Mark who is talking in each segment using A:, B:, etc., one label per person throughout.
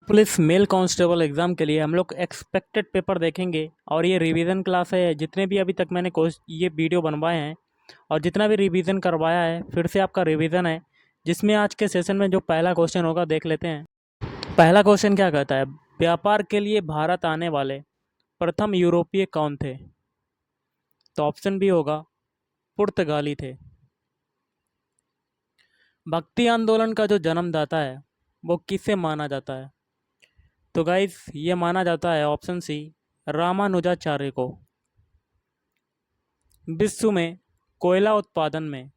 A: Police mail constable exam के लिए हम लोग एक्सपेक्टेड पेपर देखेंगे और ये रिवीजन क्लास है। जितने भी अभी तक मैंने ये वीडियो बनवाए हैं और जितना भी रिवीजन करवाया है फिर से आपका रिवीजन है, जिसमें आज के सेशन में जो पहला क्वेश्चन होगा देख लेते हैं। पहला क्वेश्चन क्या कहता है, व्यापार के लिए भारत आने वाले प्रथम यूरोपीय कौन थे? तो ऑप्शन बी होगा पुर्तगाली थे। भक्ति आंदोलन का जो जन्मदाता है वो किसे माना जाता है? तो गाइस ये माना जाता है ऑप्शन सी रामानुजाचार्य को। विश्व में कोयला उत्पादन में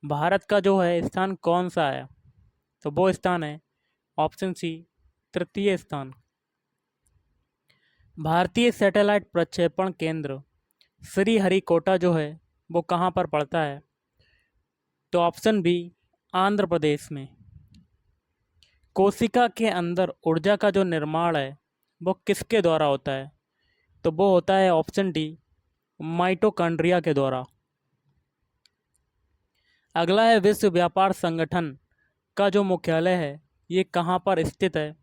A: भारत का जो है स्थान कौन सा है? तो वो स्थान है ऑप्शन सी तृतीय स्थान। भारतीय सैटेलाइट प्रक्षेपण केंद्र श्रीहरिकोटा जो है वो कहाँ पर पड़ता है? तो ऑप्शन बी आंध्र प्रदेश में। कोशिका के अंदर ऊर्जा का जो निर्माण है वो किसके द्वारा होता है? तो वो होता है ऑप्शन डी माइटोकॉन्ड्रिया के द्वारा। अगला है विश्व व्यापार संगठन का जो मुख्यालय है ये कहाँ पर स्थित है?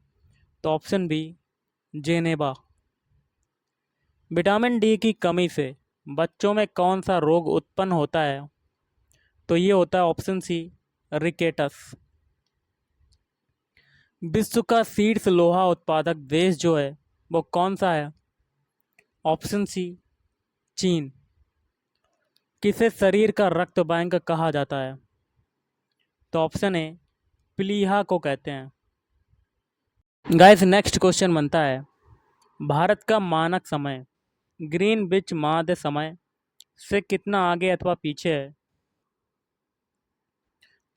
A: तो option B Geneva. Vitamin D की कमी से बच्चों में कौन सा रोग उत्पन्न होता है? तो ये होता है ऑप्शन सी रिकेटस। विश्व का शीर्ष लोहा उत्पादक देश जो है वो कौन सा है? ऑप्शन सी चीन। किसे शरीर का रक्त बैंक कहा जाता है? तो ऑप्शन ए प्लीहा को कहते हैं। गाइस नेक्स्ट क्वेश्चन बनता है, भारत का मानक समय ग्रीनविच माध्य समय से कितना आगे अथवा पीछे है?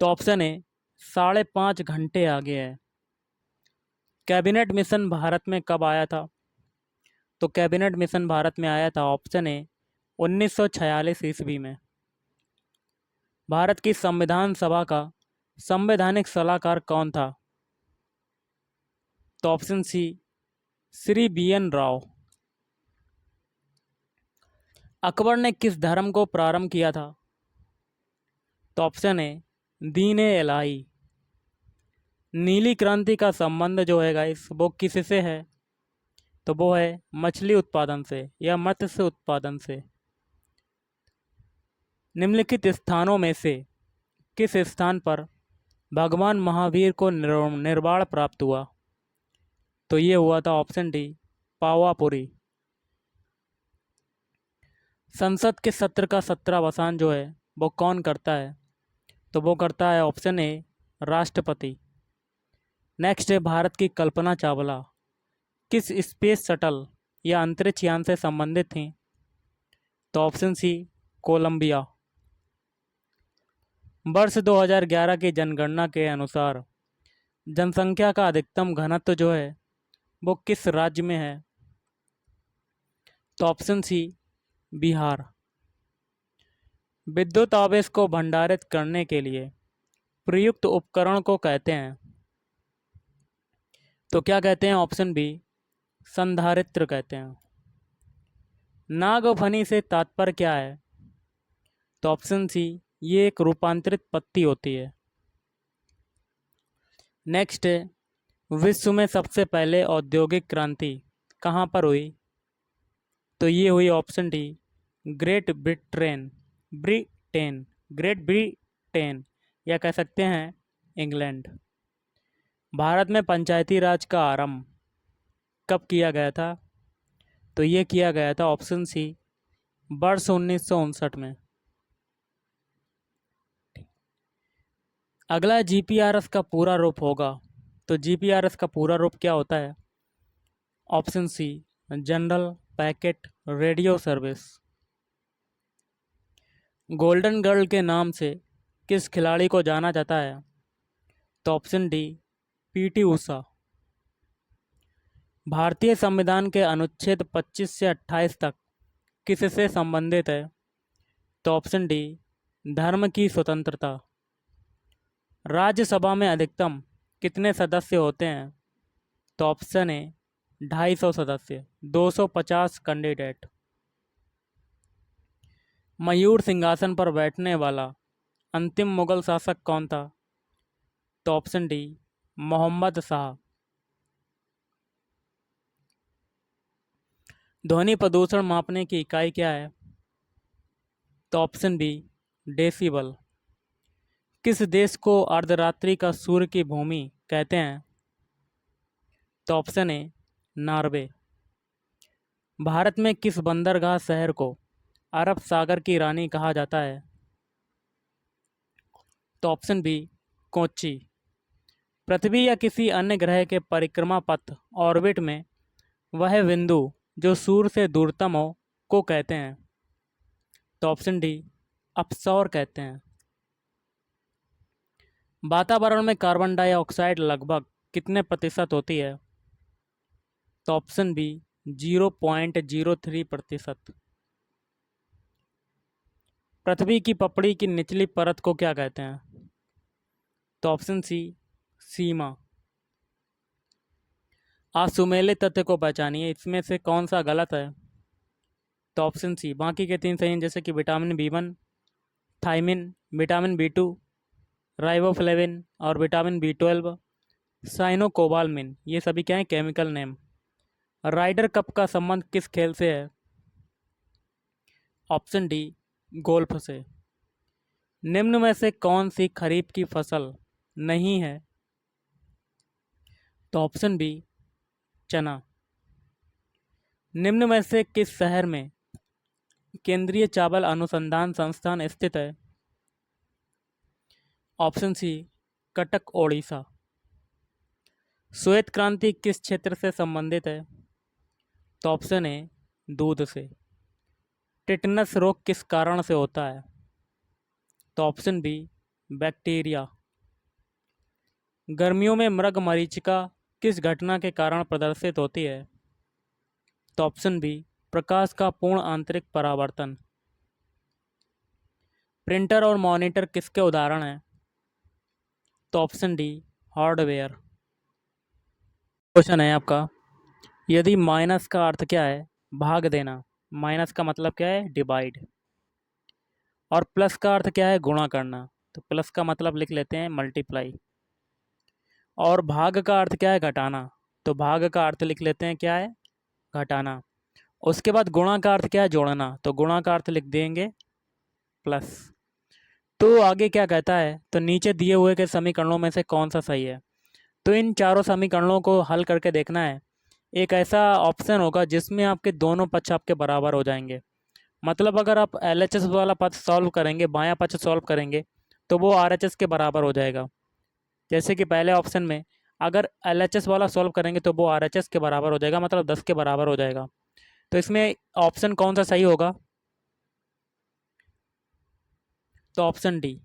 A: तो ऑप्शन ए 5.5 घंटे आगे है। कैबिनेट मिशन भारत में कब आया था? तो कैबिनेट मिशन भारत में आया था ऑप्शन ए 1946 ईस्वी में। भारत की संविधान सभा का संवैधानिक सलाहकार कौन था? तो option C Shri BN Rao. Akbar ने किस धर्म को प्रारंभ किया था? तो ऑप्शन ए दीन ए इलाही। नीली क्रांति का संबंध जो है गाइस वो किससे है? तो वो है मछली उत्पादन से या मत्स्य उत्पादन से। निम्नलिखित स्थानों में से किस स्थान पर भगवान महावीर को निर्वाण प्राप्त हुआ? तो ये हुआ था ऑप्शन डी पावापुरी। संसद के सत्र का 17वां जो है वो कौन करता है? तो वो करता है ऑप्शन ए राष्ट्रपति। नेक्स्ट है, भारत की कल्पना चावला किस स्पेस शटल या अंतरिक्ष यान से संबंधित थी? तो ऑप्शन सी कोलंबिया। वर्ष 2011 की जनगणना के अनुसार जनसंख्या का अधिकतम घनत्व जो है वो किस राज्य में है? तो ऑप्शन सी बिहार। विद्युत आवेश को भंडारित करने के लिए प्रयुक्त उपकरण को कहते हैं? तो क्या कहते हैं? ऑप्शन बी संधारित्र कहते हैं। नागफनी से तात्पर्य क्या है? तो ऑप्शन सी ये एक रूपांतरित पत्ती होती है। नेक्स्ट है, विश्व में सबसे पहले औद्योगिक क्रांति कहाँ पर हुई? तो ये हुई option D great Britain Britain great Britain या कह सकते हैं इंग्लैंड। भारत में पंचायती राज का आरंभ कब किया गया था? तो ये किया गया था ऑप्शन सी वर्ष 1959 में। अगला GPRS का पूरा रूप होगा, तो GPRS का पूरा रूप क्या होता है? Option C general packet radio service. Golden girl के नाम से किस खिलाड़ी को जाना जाता है? तो ऑप्शन डी PT ऊषा। भारतीय संविधान के अनुच्छेद 25 से 28 तक किससे संबंधित है? तो ऑप्शन डी धर्म की स्वतंत्रता। राज्यसभा में अधिकतम कितने सदस्य होते हैं? तो ऑप्शन ए 250 सदस्य, 250 कैंडिडेट। मयूर सिंहासन पर बैठने वाला अंतिम मुगल शासक कौन था? तो ऑप्शन डी मोहम्मद शाह। ध्वनि प्रदूषण मापने की इकाई क्या है? तो ऑप्शन बी डेसिबल। किस देश को अर्धरात्रि का सूर्य की भूमि कहते हैं? तो ऑप्शन ए नॉर्वे। भारत में किस बंदरगाह शहर को अरब सागर की रानी कहा जाता है? तो ऑप्शन बी कोच्चि। पृथ्वी या किसी अन्य ग्रह के परिक्रमा पथ ऑर्बिट में वह बिंदु जो सूर्य से दूरतम हो को कहते हैं? तो ऑप्शन डी अपसौर कहते हैं। वातावरण में कार्बन डाइऑक्साइड लगभग कितने प्रतिशत होती है? तो ऑप्शन बी 0.03%। पृथ्वी की पपड़ी की निचली परत को क्या कहते हैं? तो ऑप्शन सी सीमा। असुमेलित तथ्य को पहचानिए, इसमें से कौन सा गलत है? तो ऑप्शन सी बाकी के तीन सही हैं, जैसे कि vitamin B 1, thiamine, vitamin B 2, riboflavin और विटामिन बी 12, साइनोकोबालमिन। ये सभी क्या हैं? Chemical name. राइडर कप का संबंध किस खेल से है? ऑप्शन डी गोल्फ से। निम्न में से कौन सी खरीफ की फसल नहीं है? तो ऑप्शन बी चना। निम्न में से किस शहर में केंद्रीय चावल अनुसंधान संस्थान स्थित है? Option C Cuttack Odisha. श्वेत क्रांति किस क्षेत्र से संबंधित है? तो ऑप्शन ए दूध से। टिटनस रोग किस कारण से होता है? तो ऑप्शन बी बैक्टीरिया। गर्मियों में मृग मरीचिका किस घटना के कारण प्रदर्शित होती है? तो ऑप्शन बी प्रकाश का पूर्ण आंतरिक परावर्तन। प्रिंटर और मॉनिटर किसके उदाहरण हैं? तो ऑप्शन डी हार्डवेयर। क्वेश्चन है आपका, यदि माइनस का अर्थ क्या है? भाग देना। माइनस का मतलब क्या है? डिवाइड। और प्लस का अर्थ क्या है? गुणा करना। तो प्लस का मतलब लिख लेते हैं मल्टीप्लाई। और भाग का अर्थ क्या है? घटाना। तो भाग का अर्थ लिख लेते हैं क्या है? घटाना। उसके बाद गुणा का अर्थ क्या है? जोड़ना। तो गुणा का अर्थ लिख देंगे प्लस। तो आगे क्या कहता है? तो नीचे दिए हुए के समीकरणों में से कौन सा सही है? तो इन चारों समीकरणों को हल करके देखना है। एक ऐसा ऑप्शन होगा जिसमें आपके दोनों पक्ष आपके बराबर हो जाएंगे। मतलब अगर आप LHS वाला पक्ष सॉल्व करेंगे, बायां पक्ष सॉल्व करेंगे, तो वो RHS के बराबर हो जाएगा। जैसे कि पहले ऑप्शन में अगर LHS वाला सॉल्व करेंगे तो वो RHS के बराबर हो जाएगा, मतलब 10 के बराबर हो जाएगा। तो इसमें ऑप्शन कौन सा सही होगा? तो ऑप्शन डी।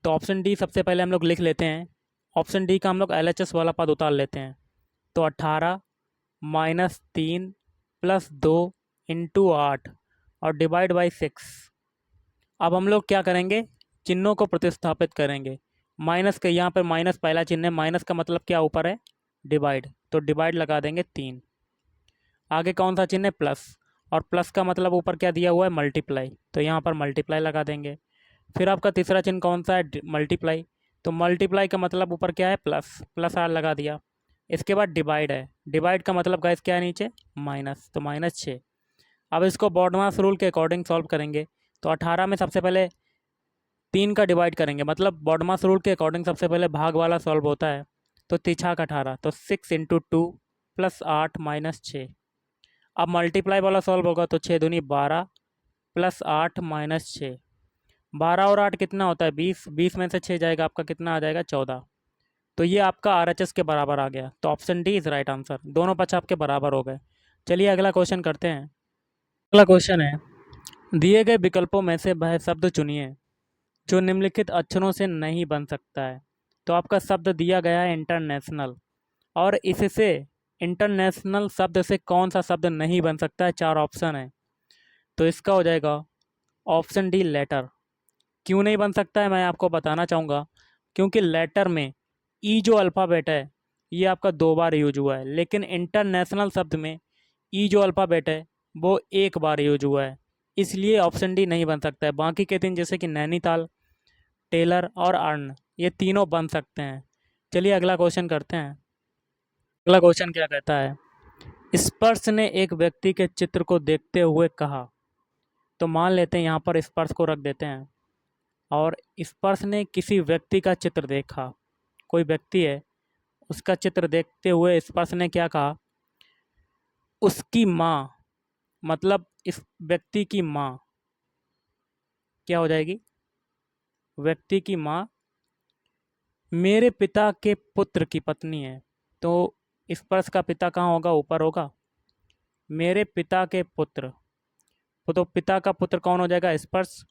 A: तो ऑप्शन डी सबसे पहले हम लोग लिख लेते हैं। ऑप्शन डी का हम लोग LHS वाला पद उतार लेते हैं। तो 18 -3 +2 × 8 और डिवाइड बाई 6। अब हम लोग क्या करेंगे? चिन्हों को प्रतिस्थापित करेंगे। माइनस के यहाँ पर माइनस पहला चिन्ह है, माइनस का मतलब क्या ऊपर है? डिवाइड। तो डिवाइड लगा देंगे 3। आगे कौन सा चिन्ह है? प्लस। और प्लस का मतलब ऊपर क्या दिया हुआ है? मल्टीप्लाई। तो यहाँ पर मल्टीप्लाई लगा देंगे। फिर आपका तीसरा चिन्ह कौन सा है? मल्टीप्लाई। तो मल्टीप्लाई का मतलब ऊपर क्या है? प्लस। प्लस आर लगा दिया। इसके बाद डिवाइड है। डिवाइड का मतलब गाइस क्या है नीचे? माइनस। तो -6। अब इसको बॉडमास रूल के अकॉर्डिंग सॉल्व करेंगे। तो 18 में सबसे पहले 3 का डिवाइड करेंगे, मतलब बॉडमास रूल के अकॉर्डिंग सबसे पहले भाग वाला सॉल्व होता है। तो 3×6 = 18। तो 6 × 2 +8 -6। अब मल्टीप्लाई वाला सॉल्व होगा तो 6 दूनी 12 +8 -6। 12 और 8 कितना होता है? 20। 20 में से 6 जाएगा, आपका कितना आ जाएगा? 14। तो ये आपका RHS के बराबर आ गया। तो option D is right answer. दोनों पक्ष आपके बराबर हो गए। चलिए अगला क्वेश्चन करते हैं। अगला क्वेश्चन है, दिए गए विकल्पों में से वह शब्द चुनिए जो निम्नलिखित अक्षरों से नहीं बन सकता है। तो आपका शब्द दिया गया है इंटरनेशनल, और इससे इंटरनेशनल शब्द से कौन सा शब्द नहीं बन सकता है? 4 ऑप्शन है। तो इसका हो जाएगा ऑप्शन डी लेटर। क्यों नहीं बन सकता है मैं आपको बताना चाहूँगा। क्योंकि लेटर में ई जो अल्फ़ाबेट है ये आपका 2 बार यूज हुआ है, लेकिन इंटरनेशनल शब्द में ई जो अल्फ़ाबेट है वो 1 बार यूज हुआ है। इसलिए ऑप्शन डी नहीं बन सकता है। बाकी के तीन जैसे कि नैनीताल, टेलर और अर्न, ये तीनों बन सकते हैं। चलिए अगला क्वेश्चन करते हैं। अगला क्वेश्चन क्या कहता है, स्पर्श ने एक व्यक्ति के चित्र को देखते हुए कहा। तो मान लेते हैं यहाँ पर स्पर्श को रख देते हैं और स्पर्श ने किसी व्यक्ति का चित्र देखा। कोई व्यक्ति है, उसका चित्र देखते हुए स्पर्श ने क्या कहा, उसकी माँ, मतलब इस व्यक्ति की माँ क्या हो जाएगी, व्यक्ति की माँ मेरे पिता के पुत्र की पत्नी है। तो स्पर्श का पिता कहाँ होगा, ऊपर होगा। मेरे पिता के पुत्र, तो पिता का पुत्र कौन हो जाएगा, स्पर्श।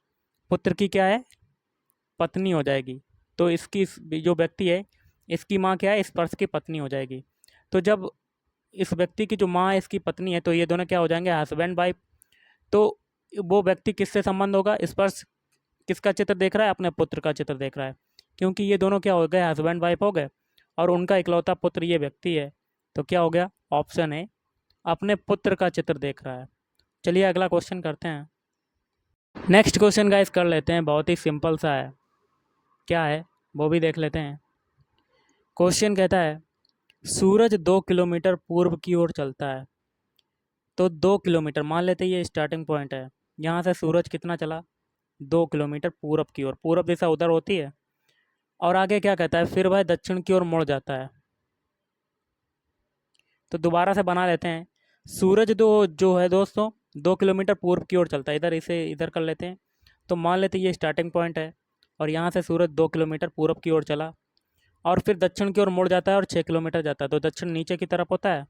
A: पुत्र की क्या है, पत्नी हो जाएगी। तो इसकी जो व्यक्ति है, इसकी माँ क्या है, स्पर्श की पत्नी हो जाएगी। तो जब इस व्यक्ति की जो माँ है इसकी पत्नी है, तो ये दोनों क्या हो जाएंगे, हस्बैंड वाइफ। तो वो व्यक्ति किससे संबंध होगा, स्पर्श किसका चित्र देख रहा है, अपने पुत्र का चित्र देख रहा है, क्योंकि ये दोनों क्या हो गए, हस्बैंड वाइफ हो गए और उनका इकलौता पुत्र ये व्यक्ति है। तो क्या हो गया, ऑप्शन है, अपने पुत्र का चित्र देख रहा है। चलिए अगला क्वेश्चन करते हैं। नेक्स्ट क्वेश्चन गाइस कर लेते हैं, बहुत ही सिंपल सा है। क्या है वो भी देख लेते हैं। क्वेश्चन कहता है सूरज 2 किलोमीटर पूर्व की ओर चलता है। तो 2 किलोमीटर मान लेते हैं ये स्टार्टिंग पॉइंट है। यहाँ से सूरज कितना चला, 2 किलोमीटर पूरब की ओर, पूरब दिशा उधर होती है। और आगे क्या कहता है, फिर वह दक्षिण की ओर मुड़ जाता है। तो दोबारा से बना लेते हैं। सूरज जो है दोस्तों 2 किलोमीटर पूर्व की ओर चलता है, इधर इसे इधर कर लेते हैं। तो मान लेते हैं ये स्टार्टिंग पॉइंट है और यहाँ से सूरज 2 किलोमीटर पूरब की ओर चला और फिर दक्षिण की ओर मुड़ जाता है और 6 किलोमीटर जाता है। तो दक्षिण नीचे की तरफ होता है।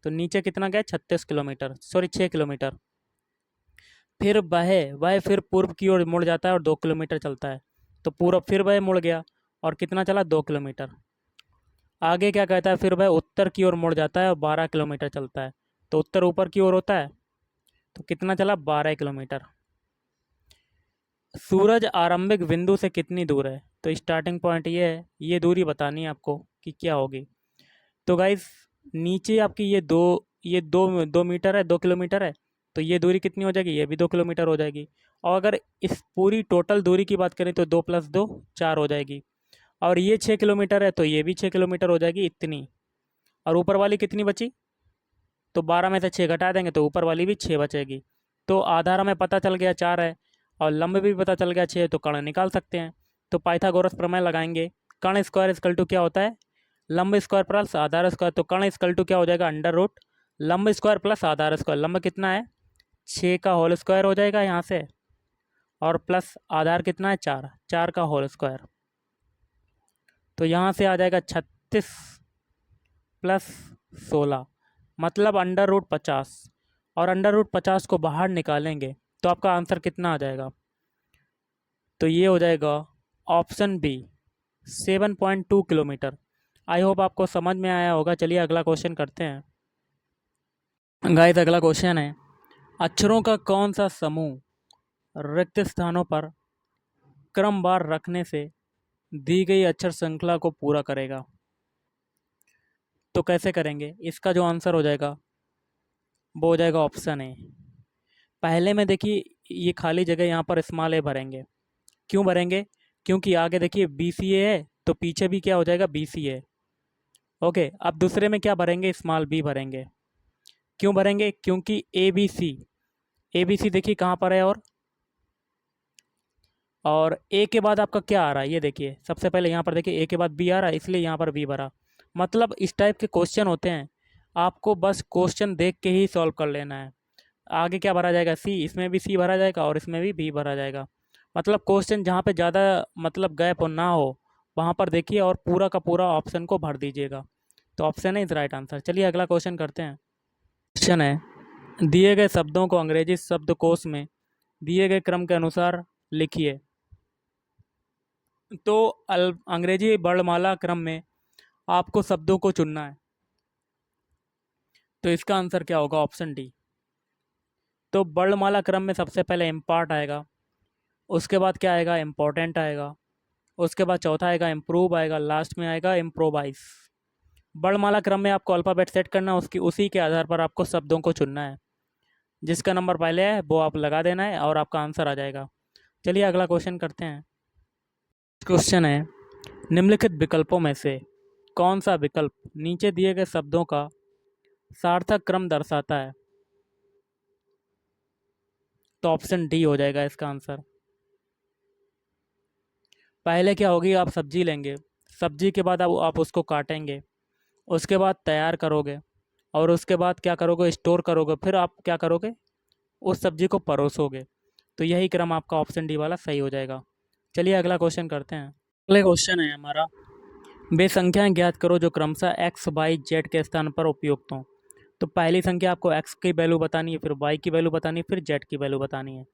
A: तो नीचे कितना गया, 36 किलोमीटर, सॉरी 6 किलोमीटर। फिर वह फिर पूर्व की ओर मुड़ जाता है और 2 किलोमीटर चलता है। तो पूरब फिर वह मुड़ गया और कितना चला, 2 किलोमीटर। आगे क्या कहता है, फिर वह उत्तर की ओर मुड़ जाता है और 12 किलोमीटर चलता है। तो उत्तर ऊपर की ओर होता है। तो कितना चला, 12 किलोमीटर। सूरज आरंभिक बिंदु से कितनी दूर है। तो स्टार्टिंग पॉइंट ये है, ये दूरी बतानी है आपको कि क्या होगी। तो गाइस नीचे आपकी ये दो मीटर है, 2 किलोमीटर है। तो ये दूरी कितनी हो जाएगी, ये भी 2 किलोमीटर हो जाएगी। और अगर इस पूरी टोटल दूरी की बात करें तो 2 + 2 4 हो जाएगी। और ये 6 किलोमीटर है तो ये भी 6 किलोमीटर हो जाएगी इतनी। और ऊपर वाली कितनी बची, तो 12 में से 6 घटा देंगे तो ऊपर वाली भी 6 बचेगी। तो आधार हमें पता चल गया 4 है और लंब भी पता चल गया 6, तो कर्ण निकाल सकते हैं। तो पाइथागोरस प्रमेय लगाएंगे। कर्ण स्क्वायर इक्वल टू क्या होता है, लंब स्क्वायर प्लस आधार स्क्वायर। तो कर्ण इक्वल टू क्या हो जाएगा, अंडर रूट लंब स्क्वायर प्लस आधार स्क्वायर। लंब कितना है, 6 का होल स्क्वायर हो जाएगा यहाँ से, और प्लस आधार कितना है, 4, 4 का होल स्क्वायर। तो यहाँ से आ जाएगा 36 प्लस 16, मतलब अंडर रूट 50। और अंडर रूट 50 को बाहर निकालेंगे तो आपका आंसर कितना आ जाएगा, तो ये हो जाएगा option B 7.2 kilometre. I hope आपको समझ में आया होगा। चलिए अगला क्वेश्चन करते हैं। गाइस अगला क्वेश्चन है, अक्षरों का कौन सा समूह रिक्त स्थानों पर क्रमवार रखने से दी गई अक्षर श्रृंखला को पूरा करेगा। तो कैसे करेंगे, इसका जो आंसर हो जाएगा वो हो जाएगा ऑप्शन ए। पहले में देखिए ये खाली जगह यहाँ पर स्मॉल ए भरेंगे। क्यों भरेंगे, क्योंकि आगे देखिए BCA है तो पीछे भी क्या हो जाएगा, BCA। ओके, अब दूसरे में क्या भरेंगे, स्मॉल बी भरेंगे। क्यों भरेंगे, क्योंकि ABC देखिए कहाँ पर है, और ए के बाद आपका क्या आ रहा है, ये देखिए सबसे पहले यहाँ पर देखिए ए के बाद बी आ रहा है, इसलिए यहाँ पर बी भरा। मतलब इस टाइप के क्वेश्चन होते हैं, आपको बस क्वेश्चन देख के ही सॉल्व कर लेना है। आगे क्या भरा जाएगा, सी, इसमें भी सी भरा जाएगा और इसमें भी बी भरा जाएगा। मतलब क्वेश्चन जहाँ पे ज़्यादा मतलब गैप ना हो वहाँ पर देखिए और पूरा का पूरा ऑप्शन को भर दीजिएगा। तो ऑप्शन है इज राइट आंसर। चलिए अगला क्वेश्चन करते हैं। क्वेश्चन है, दिए गए शब्दों को अंग्रेजी शब्दकोश में दिए गए क्रम के अनुसार लिखिए। तो अंग्रेजी वर्णमाला क्रम में आपको शब्दों को चुनना है। तो इसका आंसर क्या होगा, ऑप्शन डी। तो वर्णमाला क्रम में सबसे पहले इम्पार्ट आएगा, उसके बाद क्या आएगा, इम्पोर्टेंट आएगा, उसके बाद चौथा आएगा इम्प्रूव आएगा, लास्ट में आएगा इम्प्रोवाइज। वर्णमाला क्रम में आपको अल्फ़ाबेट सेट करना है, उसी के आधार पर आपको शब्दों को चुनना है। जिसका नंबर पहले है वो आप लगा देना है और आपका आंसर आ जाएगा। चलिए अगला क्वेश्चन करते हैं। क्वेश्चन है, निम्नलिखित विकल्पों में से कौन सा विकल्प नीचे दिए गए शब्दों का सार्थक क्रम दर्शाता है? तो ऑप्शन डी हो जाएगा इसका आंसर। पहले क्या होगी, आप सब्जी लेंगे, सब्जी के बाद आप उसको काटेंगे, उसके बाद तैयार करोगे, और उसके बाद क्या करोगे, स्टोर करोगे, फिर आप क्या करोगे, उस सब्जी को परोसोगे। तो यही क्रम आपका ऑप्शन डी वाला सही हो जाएगा। चलिए अगला क्वेश्चन करते हैं। अगला क्वेश्चन है हमारा, वे संख्याएं ज्ञात करो जो क्रमशः एक्स वाई जेड के स्थान पर उपयुक्त हों। तो पहली संख्या आपको एक्स की वैल्यू बतानी है, फिर वाई की वैल्यू बतानी है, फिर जेड की वैल्यू बतानी है।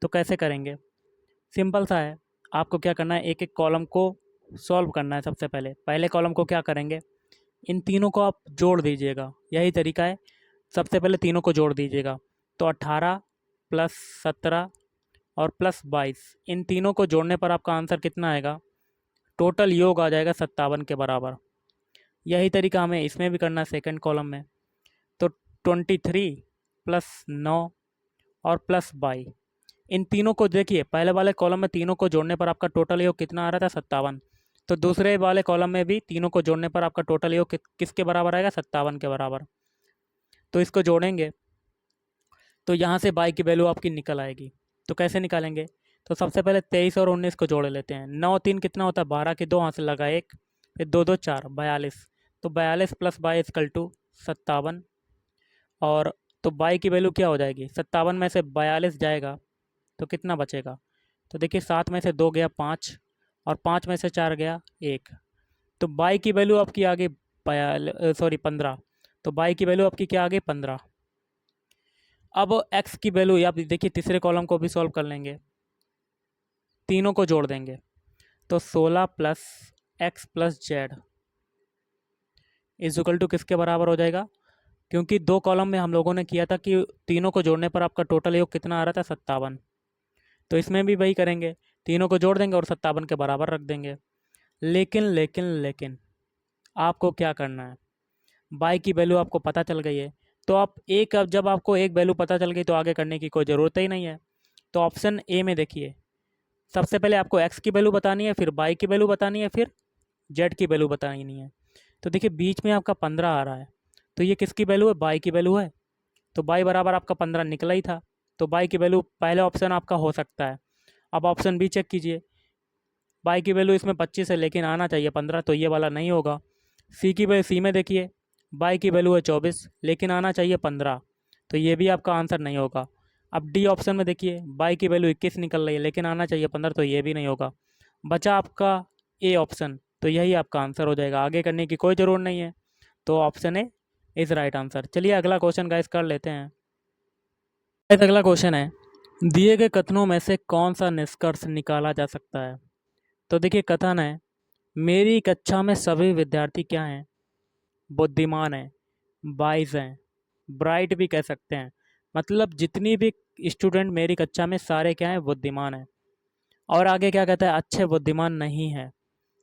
A: तो कैसे करेंगे, सिंपल सा है। आपको क्या करना है, एक एक कॉलम को सॉल्व करना है। सबसे पहले पहले कॉलम को क्या करेंगे, इन तीनों को आप जोड़ दीजिएगा, यही तरीका है। सबसे पहले तीनों को जोड़ दीजिएगा। तो 18 प्लस 17 और प्लस 22, इन तीनों को जोड़ने पर आपका आंसर कितना आएगा, टोटल योग आ जाएगा 57 के बराबर। यही तरीका हमें इसमें भी करना है सेकंड कॉलम में। तो 23 प्लस 9 और प्लस 22, इन तीनों को देखिए, पहले वाले कॉलम में तीनों को जोड़ने पर आपका टोटल योग कितना आ रहा था, 57। तो दूसरे वाले कॉलम में भी तीनों को जोड़ने पर आपका टोटल योग किसके बराबर आएगा, 57 के बराबर। तो इसको जोड़ेंगे तो यहाँ से बाई की वैल्यू आपकी निकल आएगी। तो कैसे निकालेंगे, तो सबसे पहले 23 और 19 को जोड़ लेते हैं। 9 3 कितना होता है, 12 के 2 हाथ से लगा 1, फिर 2 2 4, 42। तो 42 प्लस 22 इक्वल टू 57। और तो बाई की वैल्यू क्या हो जाएगी, 57 में से 42 जाएगा तो कितना बचेगा, तो देखिए 7 में से 2 गया 5, और 5 में से 4 गया 1। तो बाई की वैल्यू आपकी आ गई 15। तो बाई की वैल्यू आपकी क्या आ गई, 15। अब एक्स की वैल्यू, आप देखिए तीसरे कॉलम को भी सॉल्व कर लेंगे, तीनों को जोड़ देंगे। तो 16 plus X plus Z is equal to किसके बराबर हो जाएगा, क्योंकि दो कॉलम में हम लोगों ने किया था कि तीनों को जोड़ने पर आपका टोटल योग कितना आ रहा था, 57। तो इसमें भी वही करेंगे, तीनों को जोड़ देंगे और 57 के बराबर रख देंगे। लेकिन लेकिन लेकिन आपको क्या करना है, बाई की वैल्यू आपको पता चल गई है, तो आप एक, अब जब आपको एक वैल्यू पता चल गई तो आगे करने की कोई ज़रूरत ही नहीं है। तो ऑप्शन ए में देखिए, सबसे पहले आपको एक्स की वैल्यू बतानी है, फिर बाई की वैल्यू बतानी है, फिर जेड की वैल्यू बतानी है। तो देखिए बीच में आपका 15 आ रहा है, तो ये किसकी वैल्यू है, बाई की वैल्यू है। तो बाई बराबर आपका 15 निकला ही था, तो बाई की वैल्यू पहले ऑप्शन आपका हो सकता है। अब ऑप्शन बी चेक कीजिए, बाई की वैल्यू इसमें 25 है लेकिन आना चाहिए 15, तो ये वाला नहीं होगा। सी की वैल्यू, सी में देखिए बाई की वैल्यू है 24 लेकिन आना चाहिए 15, तो ये भी आपका आंसर नहीं होगा। अब डी ऑप्शन में देखिए, बाई की वैल्यू 21 निकल रही है लेकिन आना चाहिए 15, तो ये भी नहीं होगा। बचा आपका ए ऑप्शन, तो यही आपका आंसर हो जाएगा, आगे करने की कोई ज़रूरत नहीं है। तो option A is right answer. चलिए अगला क्वेश्चन गाइस कर लेते हैं। अगला क्वेश्चन है, दिए गए कथनों में से कौन सा निष्कर्ष निकाला जा सकता है। तो देखिए कथन है, मेरी कक्षा में सभी विद्यार्थी क्या हैं, बुद्धिमान हैं, वाइज हैं, ब्राइट भी कह सकते हैं। मतलब जितनी भी स्टूडेंट मेरी कक्षा में सारे क्या हैं, बुद्धिमान हैं। और आगे क्या कहता है, अच्छे बुद्धिमान नहीं है।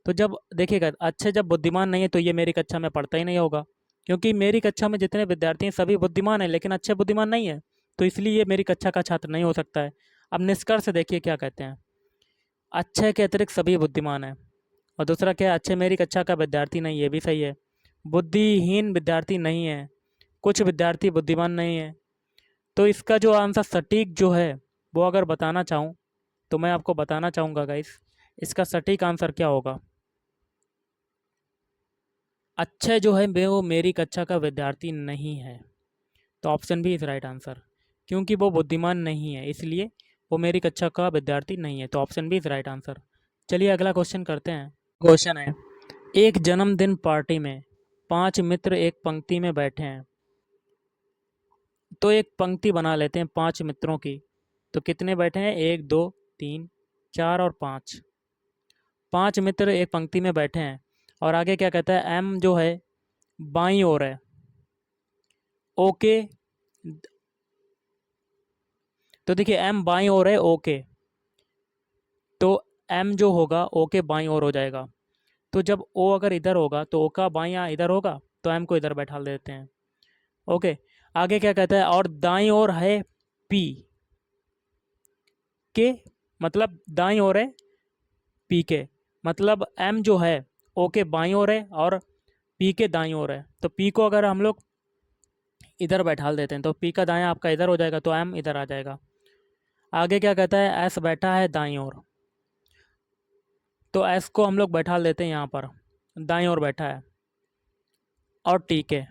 A: तो जब देखिएगा, अच्छे जब बुद्धिमान नहीं है तो ये मेरी कक्षा में पढ़ता ही नहीं होगा, क्योंकि मेरी कक्षा में जितने विद्यार्थी हैं सभी बुद्धिमान हैं लेकिन अच्छे बुद्धिमान नहीं है, तो इसलिए ये मेरी कक्षा का छात्र नहीं हो सकता है। अब निष्कर्ष देखिए क्या कहते हैं, अच्छे के अतिरिक्त सभी बुद्धिमान हैं। और दूसरा क्या है, अच्छे मेरी कक्षा का विद्यार्थी नहीं, ये भी सही है। बुद्धिहीन विद्यार्थी नहीं है, कुछ विद्यार्थी बुद्धिमान नहीं है। तो इसका जो आंसर सटीक जो है वो अगर बताना चाहूँ तो मैं आपको बताना चाहूँगा गाइस, इसका सटीक आंसर क्या होगा। अच्छे जो है वो मेरी कक्षा का विद्यार्थी नहीं है, तो option B is right answer. क्योंकि वो बुद्धिमान नहीं है इसलिए वो मेरी कक्षा का विद्यार्थी नहीं है, तो option B is right answer. चलिए अगला क्वेश्चन करते हैं। क्वेश्चन है, एक जन्मदिन पार्टी में 5 मित्र एक पंक्ति में बैठे हैं। तो एक पंक्ति बना लेते हैं 5 मित्रों की। तो कितने बैठे हैं, 1 2 3 4 और 5, 5 मित्र एक पंक्ति में बैठे हैं। और आगे क्या कहता है, एम जो है बाईं ओर है, ओके। तो देखिए एम बाईं ओर है, ओके। तो एम जो होगा ओके बाईं ओर हो जाएगा। तो जब ओ अगर इधर होगा तो ओ का बाईं इधर होगा, तो एम को इधर बैठा देते हैं, ओके। आगे क्या कहता है, और दाईं ओर है पी के, मतलब दाईं ओर है पी के, मतलब एम जो है ओ के बाईं ओर है और पी के दाईं ओर है। तो पी को अगर हम लोग इधर बैठा देते हैं, तो पी का दायां आपका इधर हो जाएगा, तो एम इधर आ जाएगा। आगे क्या कहता है, एस बैठा है दाईं ओर, तो एस को हम लोग बैठा देते हैं यहाँ पर, दाईं ओर बैठा है। और टी के,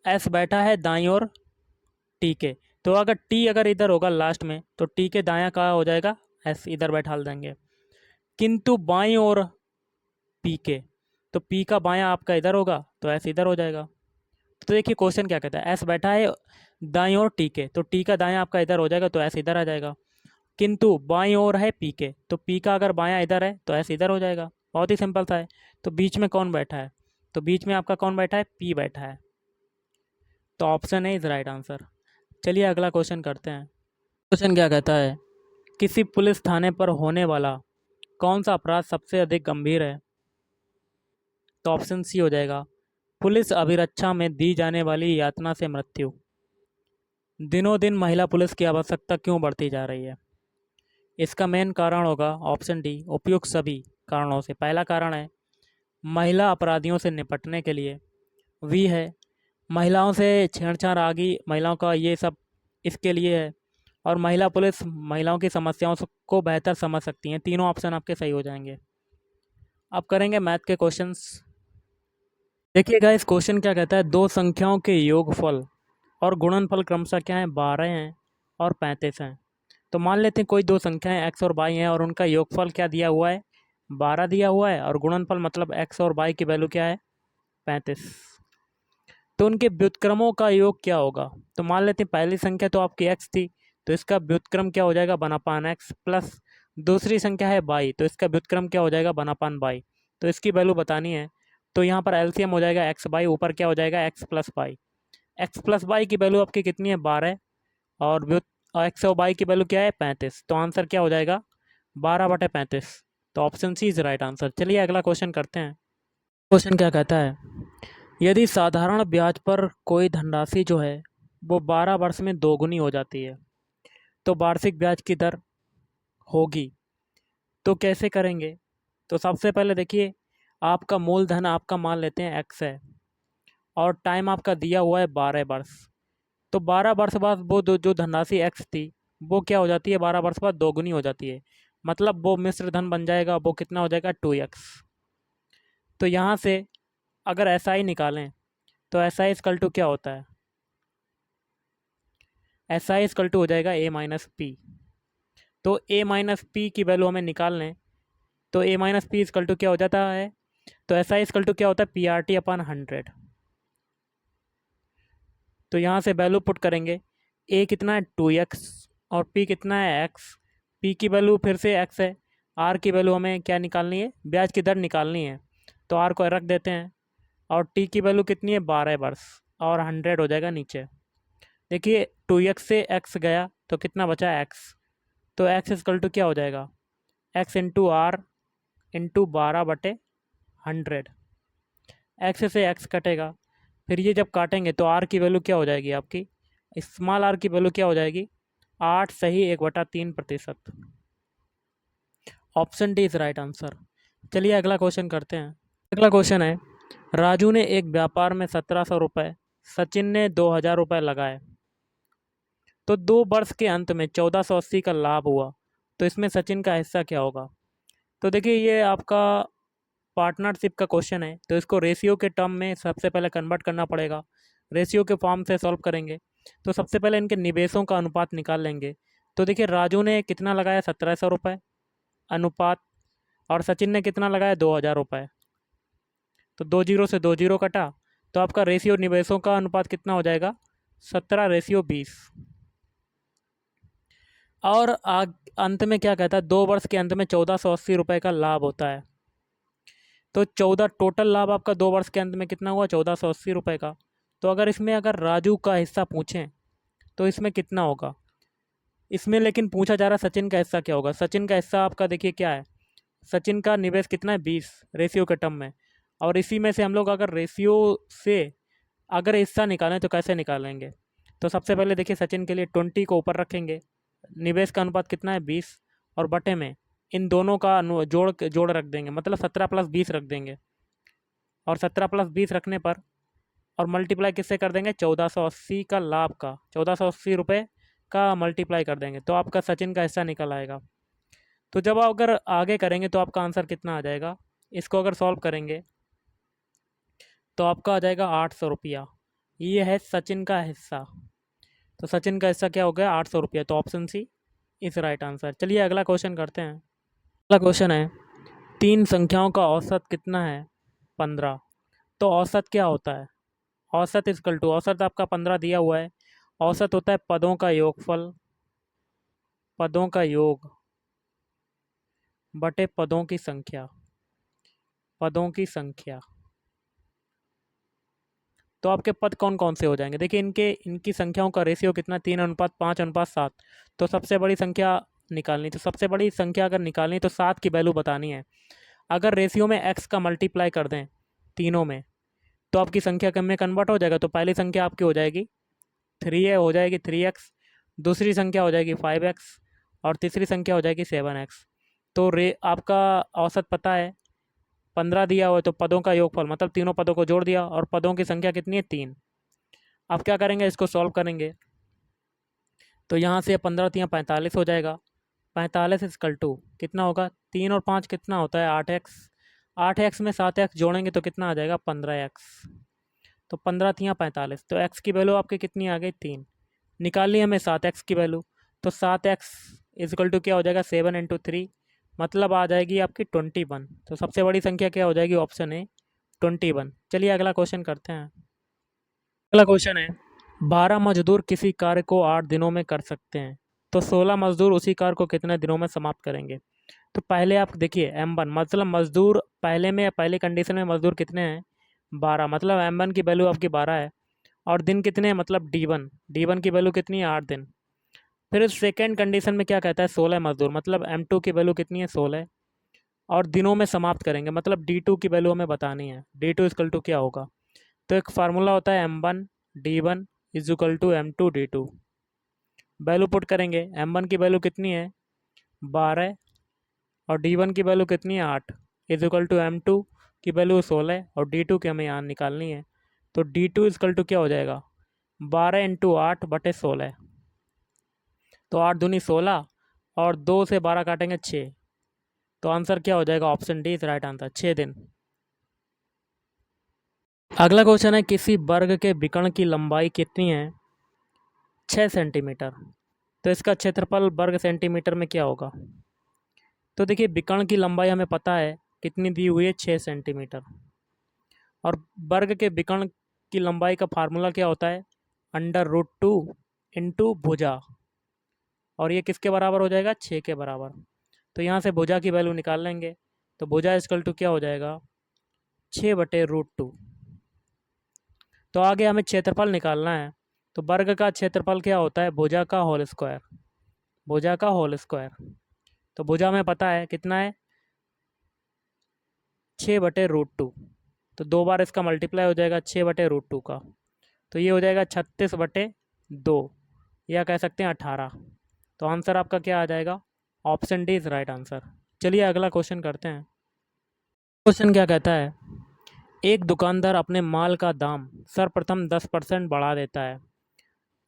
A: एस बैठा है दाईं ओर टी के, तो अगर टी अगर इधर होगा लास्ट में, तो टी के दायां कहाँ हो जाएगा, एस इधर बैठा देंगे। किंतु बाईं ओर पी के, तो पी का बायां आपका इधर होगा, तो एस इधर हो जाएगा। तो देखिए क्वेश्चन क्या कहता है, एस बैठा है दाईं ओर टी के, तो टी का दायां आपका इधर हो जाएगा, तो एस इधर आ जाएगा। किंतु बाईं ओर है पी के, तो पी का अगर बायां इधर है तो एस इधर हो जाएगा। बहुत ही सिंपल सा है। तो बीच में कौन बैठा है, तो बीच में आपका कौन बैठा है, पी बैठा है। तो option A is right answer. चलिए अगला क्वेश्चन करते हैं। क्वेश्चन क्या कहता है, किसी पुलिस थाने पर होने वाला कौन सा अपराध सबसे अधिक गंभीर है। तो ऑप्शन सी हो जाएगा, पुलिस अभिरक्षा में दी जाने वाली यातना से मृत्यु। दिनों दिन महिला पुलिस की आवश्यकता क्यों बढ़ती जा रही है। इसका मेन कारण होगा ऑप्शन डी, उपयुक्त सभी कारणों से। पहला कारण है महिला अपराधियों से निपटने के लिए, वी है महिलाओं से छेड़छाड़ आदि महिलाओं का ये सब इसके लिए है, और महिला पुलिस महिलाओं की समस्याओं को बेहतर समझ सकती हैं। तीनों ऑप्शन आपके सही हो जाएंगे। अब करेंगे मैथ के क्वेश्चंस। देखिएगा इस क्वेश्चन क्या कहता है, दो संख्याओं के योगफल और गुणनफल क्रमशः क्या है, 12 हैं और 35 हैं। तो मान लेते हैं कोई दो संख्याएं x और y हैं और उनका योगफल क्या दिया हुआ है, 12 दिया हुआ है, और गुणनफल मतलब x और y की वैल्यू क्या है, 35। तो उनके व्युत्क्रमों का योग क्या होगा। तो मान लेते हैं पहली संख्या तो आपकी x थी, तो इसका व्युत्क्रम क्या हो जाएगा, 1/x, प्लस दूसरी संख्या है y, तो इसका व्युत्क्रम क्या हो जाएगा, 1/y। तो इसकी वैल्यू बतानी है, तो यहाँ पर एलसीएम हो जाएगा एक्स बाई, ऊपर क्या हो जाएगा, X plus Y. X plus Y की वैल्यू आपकी कितनी है, 12, और एक्स और वाई की वैल्यू क्या है, 35। तो आंसर क्या हो जाएगा, 12/35। तो option C is right answer. चलिए अगला क्वेश्चन करते हैं। क्वेश्चन क्या कहता है, यदि साधारण ब्याज पर कोई धनराशि जो है वो 12 वर्ष में दोगुनी हो जाती है, तो वार्षिक ब्याज की दर होगी, तो कैसे करेंगे। तो सबसे पहले देखिए, आपका मूलधन आपका मान लेते हैं एक्स है, और टाइम आपका दिया हुआ है 12 वर्ष। तो 12 वर्ष बाद वो जो धनराशि एक्स थी वो क्या हो जाती है, 12 वर्ष बाद दोगुनी हो जाती है, मतलब वो मिश्र धन बन जाएगा, वो कितना हो जाएगा, 2x। तो यहाँ से अगर एस आई निकालें, तो एस आई इक्वल टू क्या होता है, एस आई इक्वल टू हो जाएगा ए माइनस पी। तो ए माइनस पी की वैल्यू हमें निकाल लें, तो ए माइनस पी इक्वल टू क्या हो जाता है, तो एस आई इक्वल टू क्या होता है, पी आर टी अपॉन 100। तो यहाँ से वैल्यू पुट करेंगे, ए कितना है 2x और p कितना है x। p की वैल्यू फिर से x है, r की वैल्यू हमें क्या निकालनी है, ब्याज की दर निकालनी है, तो r को रख देते हैं, और t की वैल्यू कितनी है, 12 वर्ष, और 100 हो जाएगा नीचे। देखिए 2x से x गया तो कितना बचा, x। तो x इक्वल टू क्या हो जाएगा, x into R into 12/100। x से x कटेगा, फिर ये जब काटेंगे तो r की वैल्यू क्या हो जाएगी आपकी, स्मॉल r की वैल्यू क्या हो जाएगी, 8 सही 1/3%। Option D is right answer. चलिए अगला क्वेश्चन करते हैं। अगला क्वेश्चन है, राजू ने एक व्यापार में 1700 रुपये, सचिन ने 2000 रुपये लगाए, तो 2 वर्ष के अंत में 1480 का लाभ हुआ, तो इसमें सचिन का हिस्सा क्या होगा। तो देखिए ये आपका पार्टनरशिप का क्वेश्चन है, तो इसको रेशियो के टर्म में सबसे पहले कन्वर्ट करना पड़ेगा, रेशियो के फॉर्म से सॉल्व करेंगे। तो सबसे पहले इनके निवेशों का अनुपात निकाल लेंगे। तो देखिए राजू ने कितना लगाया, 1700 रुपये अनुपात, और सचिन ने कितना लगाया, 2000 रुपये। तो 2 जीरो से 2 जीरो कटा, तो आपका रेशियो निवेशों का अनुपात कितना हो जाएगा, 17:20। और अंत में क्या कहता है, 2 वर्ष के अंत में 1480 रुपये का लाभ होता है। तो 14 टोटल लाभ आपका 2 वर्ष के अंत में कितना हुआ, 1480 रुपये का। तो अगर इसमें अगर राजू का हिस्सा पूछें तो इसमें कितना होगा, इसमें लेकिन पूछा जा रहा है सचिन का हिस्सा क्या होगा। सचिन का हिस्सा आपका देखिए क्या है, सचिन का निवेश कितना है, 20 रेशियो के टर्म में, और इसी में से हम लोग अगर रेशियो से अगर हिस्सा निकालें तो कैसे निकालेंगे। तो सबसे पहले देखिए सचिन के लिए 20 को ऊपर रखेंगे, निवेश का अनुपात कितना है, 20, और बटे में इन दोनों का जोड़ रख देंगे, मतलब 17 + 20 रख देंगे, और 17 + 20 रखने पर और मल्टीप्लाई किससे कर देंगे, 1480 का लाभ का, 1480 रुपये का मल्टीप्लाई कर देंगे तो आपका सचिन का हिस्सा निकल आएगा। तो जब आप अगर आगे करेंगे तो आपका आंसर कितना आ जाएगा, इसको अगर सॉल्व करेंगे तो आपका आ जाएगा 800 रुपया। ये है सचिन का हिस्सा। तो सचिन का हिस्सा क्या हो गया, 800 रुपया। तो option C is right answer. चलिए अगला क्वेश्चन करते हैं। अगला क्वेश्चन है, तीन संख्याओं का औसत कितना है, 15। तो औसत क्या होता है, औसत इजकल टू, औसत आपका 15 दिया हुआ है, औसत होता है पदों का योगफल, पदों का योग बटे पदों की संख्या, पदों की संख्या। तो आपके पद कौन कौन से हो जाएंगे, देखिए इनकी संख्याओं का रेशियो कितना, 3:5:7। तो सबसे बड़ी संख्या निकालनी, तो सबसे बड़ी संख्या अगर निकालनी तो 7 की वैल्यू बतानी है। अगर रेशियो में x का मल्टीप्लाई कर दें तीनों में तो आपकी संख्या कम में कन्वर्ट हो जाएगा। तो पहली संख्या आपकी हो जाएगी 3 हो जाएगी 3x, दूसरी संख्या हो जाएगी 5x और तीसरी संख्या हो जाएगी 7x। तो आपका औसत पता है 15 दिया हुआ है, तो पदों का योगफल मतलब तीनों पदों को जोड़ दिया और पदों की संख्या कितनी है, 3। अब क्या करेंगे, इसको सॉल्व करेंगे तो यहाँ से 15×3=45 हो जाएगा। 45 इजकल टू कितना होगा, 3 और 5 कितना होता है, 8x। 8x में 7x जोड़ेंगे तो कितना आ जाएगा, 15x। तो 15×3=45। तो x की वैल्यू आपकी कितनी आ गई, 3। निकालनी है हमें 7x की वैल्यू। तो 7x इजकल टू क्या हो जाएगा, 7 × 3 मतलब आ जाएगी आपकी 21। तो सबसे बड़ी संख्या क्या हो जाएगी, ऑप्शन ए 21। चलिए अगला क्वेश्चन करते हैं। अगला क्वेश्चन है, 12 मजदूर किसी कार्य को 8 दिनों में कर सकते हैं, तो 16 मजदूर उसी कार्य को कितने दिनों में समाप्त करेंगे। तो पहले आप देखिए M1 मतलब मजदूर पहले में, पहले कंडीशन में मजदूर कितने हैं, 12 मतलब M1 की वैल्यू आपकी 12 है। और दिन कितने हैं, मतलब D1 की वैल्यू कितनी है, 8 दिन। फिर सेकेंड कंडीशन में क्या कहता है, 16 मजदूर मतलब M2 की वैल्यू कितनी है, 16 और दिनों में समाप्त करेंगे मतलब D2 की वैल्यू हमें बतानी है। D2 इक्वल टू क्या होगा, तो एक फार्मूला होता है M1 D1 is equal to M2 D2। Value put करेंगे, M1 की वैल्यू कितनी है, 12 और D1 की वैल्यू कितनी है, 8 इज इक्वल टू M2 की वैल्यू 16 और D2 की हमें यहाँ निकालनी है। तो D2 इक्वल टू क्या हो जाएगा, 12 × 8/16। तो 8 दूनी 16 और 2 से 12 काटेंगे 6। तो आंसर क्या हो जाएगा, option D is right answer, 6 दिन। अगला क्वेश्चन है, किसी वर्ग के विकर्ण की लंबाई कितनी है, 6 सेंटीमीटर। तो इसका क्षेत्रफल वर्ग सेंटीमीटर में क्या होगा। तो देखिए विकर्ण की लंबाई हमें पता है कितनी दी हुई है, 6 सेंटीमीटर। और वर्ग के विकर्ण की लंबाई का फार्मूला क्या होता है, √2 इंटू भुजा। और ये किसके बराबर हो जाएगा, 6 के बराबर। तो यहाँ से भुजा की वैल्यू निकाल लेंगे। तो भुजा इक्वल टू क्या हो जाएगा, 6/√2। तो आगे हमें क्षेत्रफल निकालना है। तो वर्ग का क्षेत्रफल क्या होता है, भुजा का होल स्क्वायर, भुजा का होल स्क्वायर। तो भुजा में पता है कितना है, 6/√2। तो 2 बार इसका मल्टीप्लाई हो जाएगा 6/√2 का। तो ये हो जाएगा 36/2 या कह सकते हैं 18। तो आंसर आपका क्या आ जाएगा, option D is right answer. चलिए अगला क्वेश्चन करते हैं। क्वेश्चन क्या कहता है, एक दुकानदार अपने माल का दाम सर्वप्रथम 10% बढ़ा देता है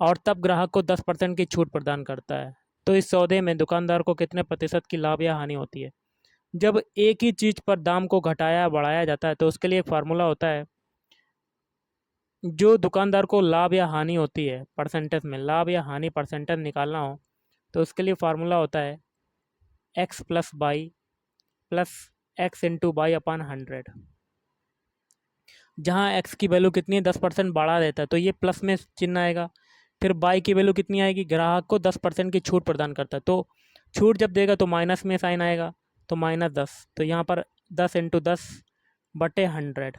A: और तब ग्राहक को 10% की छूट प्रदान करता है। तो इस सौदे में दुकानदार को कितने प्रतिशत की लाभ या हानि होती है। जब एक ही चीज़ पर दाम को घटाया बढ़ाया जाता है तो उसके लिए एक फार्मूला होता है, जो दुकानदार को लाभ या हानि होती है परसेंटेज में, लाभ या हानि परसेंटेज निकालना हो तो उसके लिए फार्मूला होता है x + y + x × y/100। जहाँ x की वैल्यू कितनी है, 10% बढ़ा देता है तो ये प्लस में चिन्ह आएगा। फिर y की वैल्यू कितनी आएगी, ग्राहक को 10% की छूट प्रदान करता है तो छूट जब देगा तो माइनस में साइन आएगा, तो -10। तो यहाँ पर 10 × 10/100,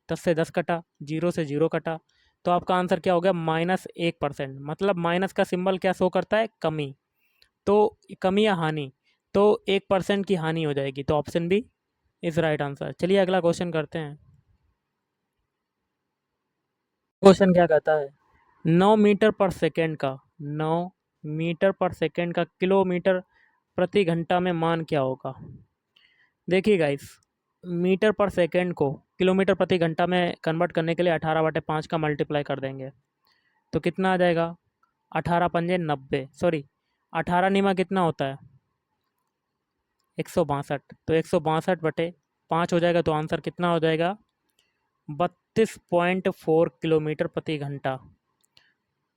A: 10 से 10 कटा, 0 से 0 कटा। तो आपका आंसर क्या हो गया, -1%। मतलब माइनस का सिंबल क्या शो करता है, कमी। तो कमी या हानि, तो 1% की हानि हो जाएगी। तो option B is right answer. चलिए अगला क्वेश्चन करते हैं। क्वेश्चन क्या कहता है, 9 मीटर पर सेकेंड का, 9 मीटर पर सेकेंड का किलोमीटर प्रति घंटा में मान क्या होगा। देखिए गाइस, मीटर पर सेकंड को किलोमीटर प्रति घंटा में कन्वर्ट करने के लिए 18/5 का मल्टीप्लाई कर देंगे तो कितना आ जाएगा? 18×5 = 90, सॉरी 18 निमा कितना होता है? 162। तो 162/5 हो जाएगा, तो आंसर कितना हो जाएगा? 32.4 किलोमीटर प्रति घंटा।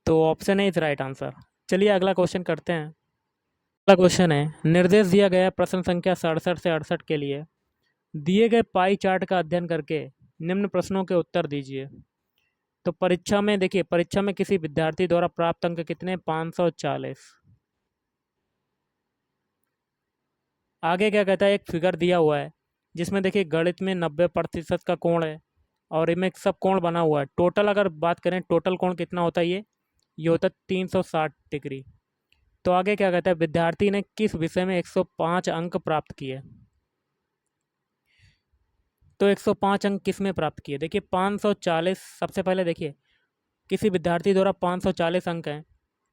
A: तो option A is right answer. चलिए अगला क्वेश्चन करते हैं। अगला क्वेश्चन है, निर्देश दिया गया प्रश्न संख्या 67 से 68 के लिए दिए गए पाई चार्ट का अध्ययन करके निम्न प्रश्नों के उत्तर दीजिए। तो परीक्षा में देखिए, परीक्षा में किसी विद्यार्थी द्वारा प्राप्त अंक कितने? 540। आगे क्या कहता है, एक फिगर दिया हुआ है जिसमें देखिए गणित में 90% का कोण है और इनमें सब कोण बना हुआ है। टोटल अगर बात करें, टोटल कोण कितना होता है? ये होता है 360 डिग्री। तो आगे क्या कहता है, विद्यार्थी ने किस विषय में 105 अंक प्राप्त किए? तो 105 अंक किस में प्राप्त किए? देखिए 540, सबसे पहले देखिए किसी विद्यार्थी द्वारा 540 अंक हैं,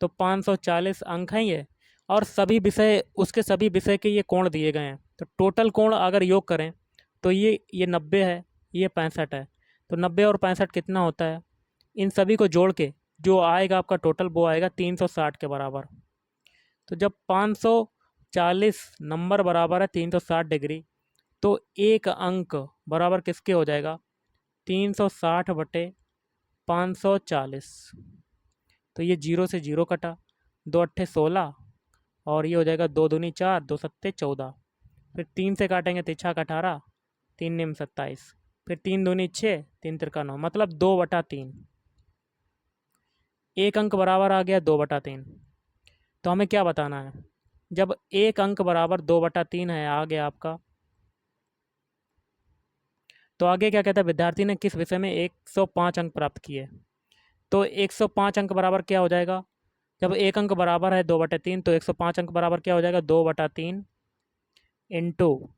A: तो 540 अंक हैं ये, और सभी विषय, उसके सभी विषय के ये कोण दिए गए हैं। तो टोटल कोण अगर योग करें तो ये 90 है, ये 65 है। तो 90 और 65 कितना होता है? इन सभी को जोड़ के जो आएगा आपका टोटल, वो आएगा 360 के बराबर। तो जब 540 नंबर बराबर है 360 डिग्री, तो एक अंक बराबर किसके हो जाएगा? 360/540। तो ये 0 से 0 कटा, 2 अट्ठे 16, और ये हो जाएगा 2 दूनी 4, 2 सत्ते 14। फिर 3 से काटेंगे तो 6 का 18, 3 निम 27, फिर 3 दूनी 6, 3 तिरका 9, मतलब 2/3। एक अंक बराबर आ गया 2/3। तो हमें क्या बताना है? जब एक अंक बराबर 2/3 है आ गया आपका, तो आगे क्या कहता है, विद्यार्थी ने किस विषय में 105 अंक प्राप्त किए? तो 105 अंक बराबर क्या हो जाएगा? जब एक अंक बराबर है 2/3, तो 105 अंक बराबर क्या हो जाएगा? 2/3 इंटू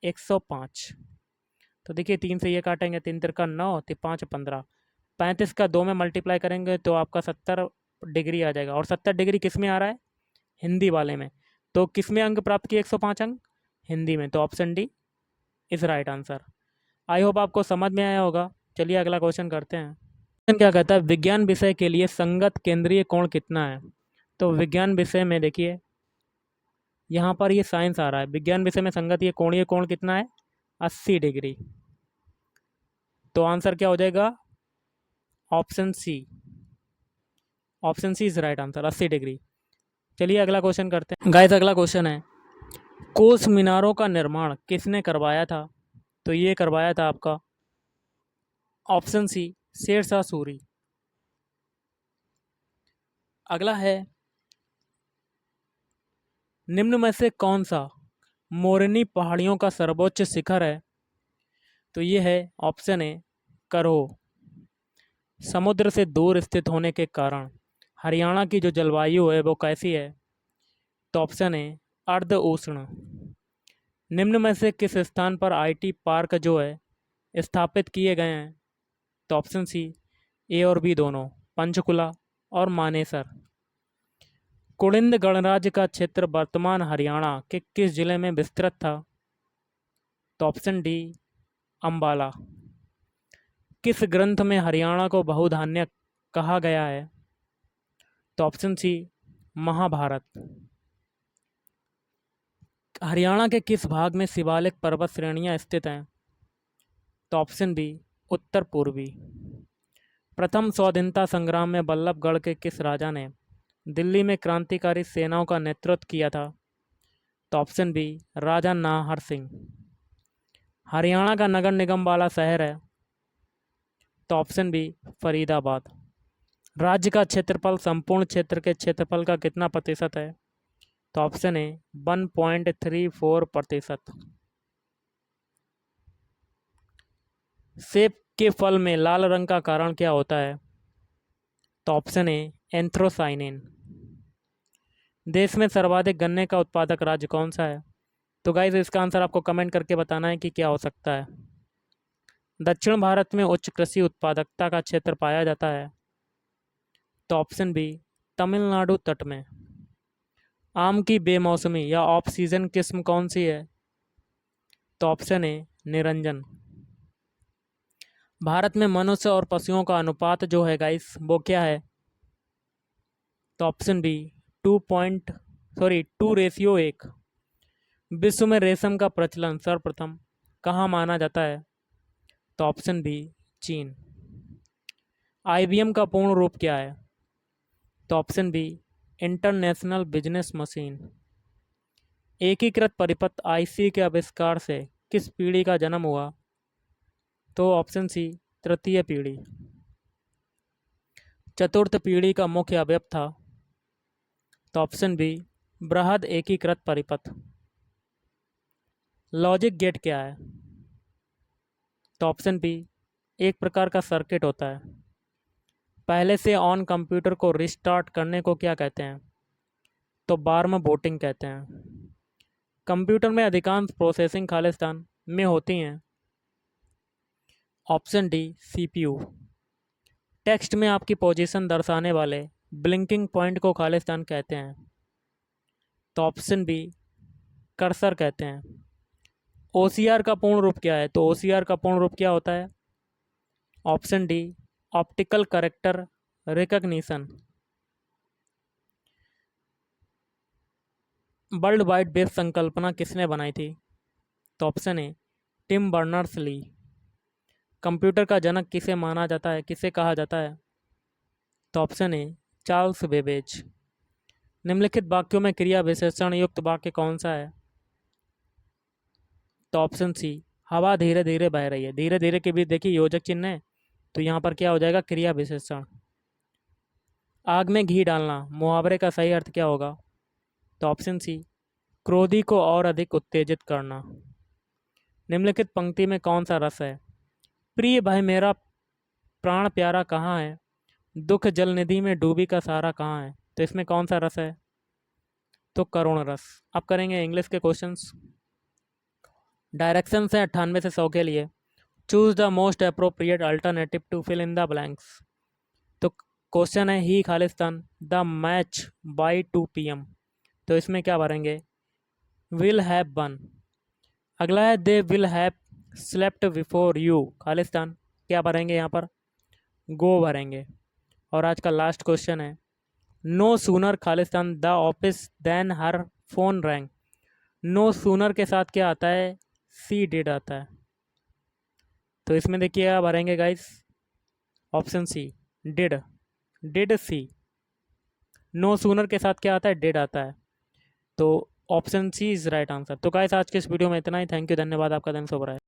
A: 105। तो देखिए 3 से ये काटेंगे, 3 तिरका 9, 5 15, 35 का 2 में मल्टीप्लाई करेंगे तो आपका 70 डिग्री आ जाएगा। और 70 डिग्री किस में आ रहा है? हिंदी वाले में। तो किस में अंक प्राप्त किए 105 अंक? हिंदी में। तो option D is right answer. I hope आपको समझ में आया होगा। चलिए अगला क्वेश्चन करते हैं। क्वेश्चन क्या कहता है, विज्ञान विषय के लिए संगत केंद्रीय कोण कितना है? तो विज्ञान विषय में देखिए यहाँ पर ये साइंस आ रहा है, विज्ञान विषय में संगत ये कोणीय कोण कितना है? 80 डिग्री। तो आंसर क्या हो जाएगा? Option C. Option C is right answer, 80 degree. चलिए अगला क्वेश्चन करते हैं। गाइस अगला क्वेश्चन है, कोस मीनारों का निर्माण किसने करवाया था? तो ये करवाया था आपका ऑप्शन सी, शेरशाह सूरी। अगला है, निम्न में से कौन सा मोरनी पहाड़ियों का सर्वोच्च शिखर है? तो ये है ऑप्शन ए, करोह। समुद्र से दूर स्थित होने के कारण हरियाणा की जो जलवायु है वो कैसी है? तो ऑप्शन ए, अर्ध उष्ण। निम्न में से किस स्थान पर आईटी पार्क जो है स्थापित किए गए हैं? तो ऑप्शन सी, ए और बी दोनों, पंचकुला और मानेसर। कुलिंद गणराज्य का क्षेत्र वर्तमान हरियाणा के किस जिले में विस्तृत था? तो ऑप्शन डी, अंबाला। किस ग्रंथ में हरियाणा को बहुधान्य कहा गया है? तो ऑप्शन सी, महाभारत। हरियाणा के किस भाग में शिवालिक पर्वत श्रेणियां स्थित हैं? तो ऑप्शन बी, उत्तर पूर्वी। प्रथम स्वाधीनता संग्राम में बल्लभगढ़ के किस राजा ने दिल्ली में क्रांतिकारी सेनाओं का नेतृत्व किया था? तो ऑप्शन बी, राजा नाहर सिंह। हरियाणा का नगर निगम वाला शहर है? तो ऑप्शन बी, फरीदाबाद। राज्य का क्षेत्रफल संपूर्ण क्षेत्र के क्षेत्रफल का कितना प्रतिशत है? तो ऑप्शन ए, 1.34%। सेब के फल में लाल रंग का कारण क्या होता है? तो ऑप्शन ए, एंथ्रोसाइनिन। देश में सर्वाधिक गन्ने का उत्पादक राज्य कौन सा है? तो गाइस इसका आंसर आपको कमेंट करके बताना है कि क्या हो सकता है। दक्षिण भारत में उच्च कृषि उत्पादकता का क्षेत्र पाया जाता है? तो ऑप्शन बी, तमिलनाडु तट में। आम की बेमौसमी या ऑफ सीजन किस्म कौन सी है? तो ऑप्शन ए, निरंजन। भारत में मनुष्य और पशुओं का अनुपात जो है गाइस वो क्या है? तो ऑप्शन बी 2:1। विश्व में रेशम का प्रचलन सर्वप्रथम कहाँ माना जाता है? तो ऑप्शन बी चीन। IBM का पूर्ण रूप क्या है? तो option B international business machine. एकीकृत परिपथ IC के आविष्कार से किस पीढ़ी का जन्म हुआ? तो ऑप्शन सी तृतीय पीढ़ी। चतुर्थ पीढ़ी का मुख्य अवयव था? तो ऑप्शन बी बृहद एकीकृत परिपथ। लॉजिक गेट क्या है? तो ऑप्शन बी एक प्रकार का सर्किट होता है। पहले से ऑन कंप्यूटर को रिस्टार्ट करने को क्या कहते हैं? तो बार्म बूटिंग कहते हैं। कंप्यूटर में अधिकांश प्रोसेसिंग खालिस्तान में होती हैं? Option D CPU। टेक्स्ट में आपकी पोजीशन दर्शाने वाले ब्लिंकिंग पॉइंट को खालिस्तान कहते हैं? तो ऑप्शन बी कर्सर कहते हैं। OCR का पूर्ण रूप क्या है? तो OCR का पूर्ण रूप क्या होता है? Option D optical character recognition. World wide web संकल्पना किसने बनाई थी? तो option A Tim Berners Lee. Computer का जनक किसे माना जाता है, किसे कहा जाता है? तो ऑप्शन ए चार्ल्स बेबेज। निम्नलिखित वाक्यों में क्रिया विशेषण युक्त वाक्य कौन सा है? तो ऑप्शन सी हवा धीरे धीरे बह रही है। धीरे धीरे के बीच देखिए योजक चिन्ह है, तो यहाँ पर क्या हो जाएगा? क्रिया विशेषण। आग में घी डालना मुहावरे का सही अर्थ क्या होगा? तो ऑप्शन सी क्रोधी को और अधिक उत्तेजित करना। निम्नलिखित पंक्ति में कौन सा रस है? प्रिय भाई मेरा प्राण प्यारा कहाँ है, दुख जल निधि में डूबी का सहारा कहाँ है? तो इसमें कौन सा रस है? तो करुण रस। अब करेंगे इंग्लिश के क्वेश्चंस। डायरेक्शन से 98 से 100 के लिए choose the most appropriate alternative to fill in the blanks. तो क्वेश्चन है ही खालिस्तान द मैच बाई 2 PM। तो इसमें क्या भरेंगे? Will have one. अगला है they will have slept before you. खालिस्तान क्या भरेंगे यहाँ पर? गो भरेंगे। और आज का लास्ट क्वेश्चन है नो सूनर खालिस्तान the office than her phone rang. No sooner के साथ क्या आता है? सी डिड आता है। तो इसमें देखिए आप भरेंगे guys option C did. Did C. No sooner के साथ क्या आता है? डिड आता है। तो option C is right answer. तो गाइस आज के इस वीडियो में इतना ही। थैंक यू, धन्यवाद, आपका दिन शुभ रहे।